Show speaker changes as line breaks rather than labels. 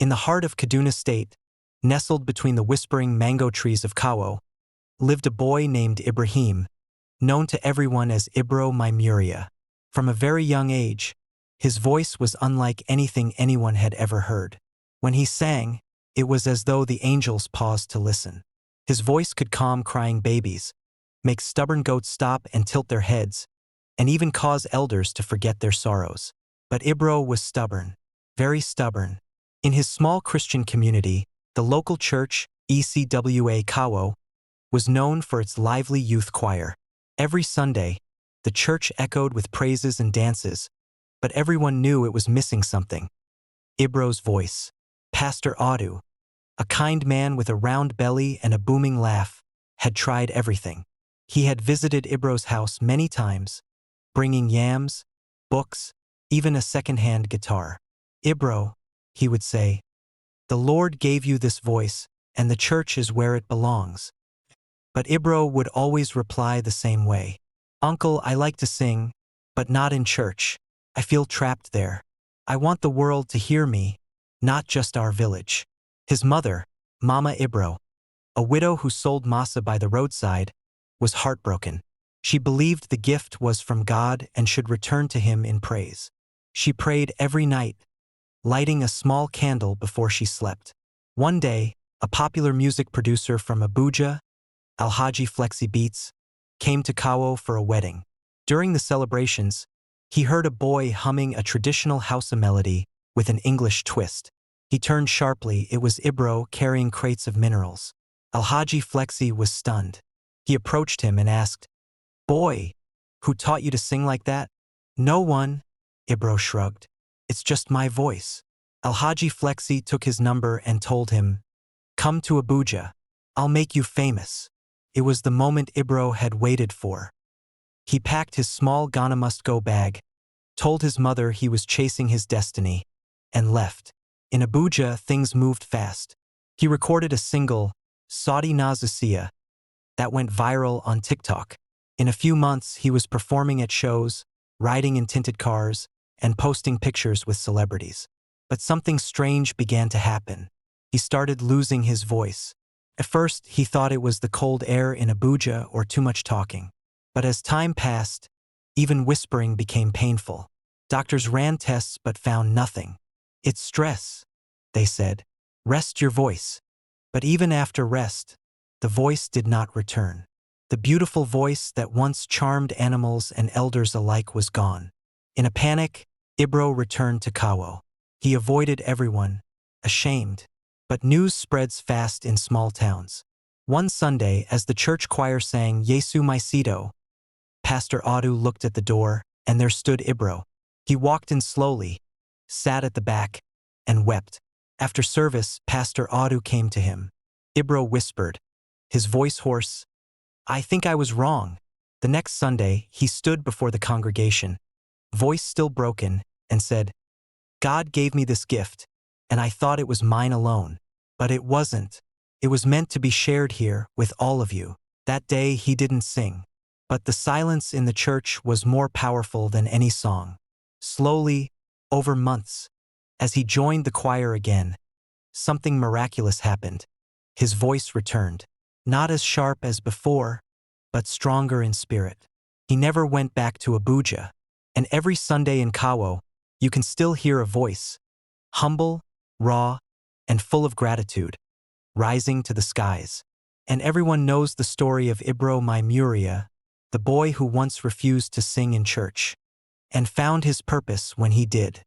In the heart of Kaduna State, nestled between the whispering mango trees of Kawo, lived a boy named Ibrahim, known to everyone as Ibro my Muria. From a very young age, his voice was unlike anything anyone had ever heard. When he sang, it was as though the angels paused to listen. His voice could calm crying babies, make stubborn goats stop and tilt their heads, and even cause elders to forget their sorrows. But Ibro was stubborn, very stubborn. In his small Christian community, the local church, ECWA Kawo, was known for its lively youth choir. Every Sunday, the church echoed with praises and dances, but everyone knew it was missing something. Ibro's voice. Pastor Audu, a kind man with a round belly and a booming laugh, had tried everything. He had visited Ibro's house many times, bringing yams, books, even a second-hand guitar. Ibro, he would say, the Lord gave you this voice, and the church is where it belongs. But Ibro would always reply the same way. Uncle, I like to sing, but not in church. I feel trapped there. I want the world to hear me, not just our village. His mother, Mama Ibro, a widow who sold masa by the roadside, was heartbroken. She believed the gift was from God and should return to him in praise. She prayed every night, lighting a small candle before she slept. One day, a popular music producer from Abuja, Alhaji Flexi Beats, came to Kawo for a wedding. During the celebrations, he heard a boy humming a traditional Hausa melody with an English twist. He turned sharply. It was Ibro carrying crates of minerals. Alhaji Flexi was stunned. He approached him and asked, "Boy, who taught you to sing like that?" "No one," Ibro shrugged. "It's just my voice." Alhaji Flexi took his number and told him, "Come to Abuja. I'll make you famous." It was the moment Ibro had waited for. He packed his small Ghana must-go bag, told his mother he was chasing his destiny, and left. In Abuja, things moved fast. He recorded a single, Saudi Nazusia, that went viral on TikTok. In a few months, he was performing at shows, riding in tinted cars, and posting pictures with celebrities. But something strange began to happen. He started losing his voice. At first, he thought it was the cold air in Abuja or too much talking. But as time passed, even whispering became painful. Doctors ran tests but found nothing. "It's stress," they said. "Rest your voice." But even after rest, the voice did not return. The beautiful voice that once charmed animals and elders alike was gone. In a panic, Ibro returned to Kawo. He avoided everyone, ashamed. But news spreads fast in small towns. One Sunday, as the church choir sang Yesu Maisido, Pastor Audu looked at the door, and there stood Ibro. He walked in slowly, sat at the back, and wept. After service, Pastor Audu came to him. Ibro whispered, his voice hoarse, "I think I was wrong." The next Sunday, he stood before the congregation, voice still broken, and said, "God gave me this gift, and I thought it was mine alone. But it wasn't. It was meant to be shared here with all of you." That day, he didn't sing. But the silence in the church was more powerful than any song. Slowly, over months, as he joined the choir again, something miraculous happened. His voice returned, not as sharp as before, but stronger in spirit. He never went back to Abuja, and every Sunday in Kawo, you can still hear a voice, humble, raw, and full of gratitude, rising to the skies. And everyone knows the story of Ibro my Muria, the boy who once refused to sing in church, and found his purpose when he did.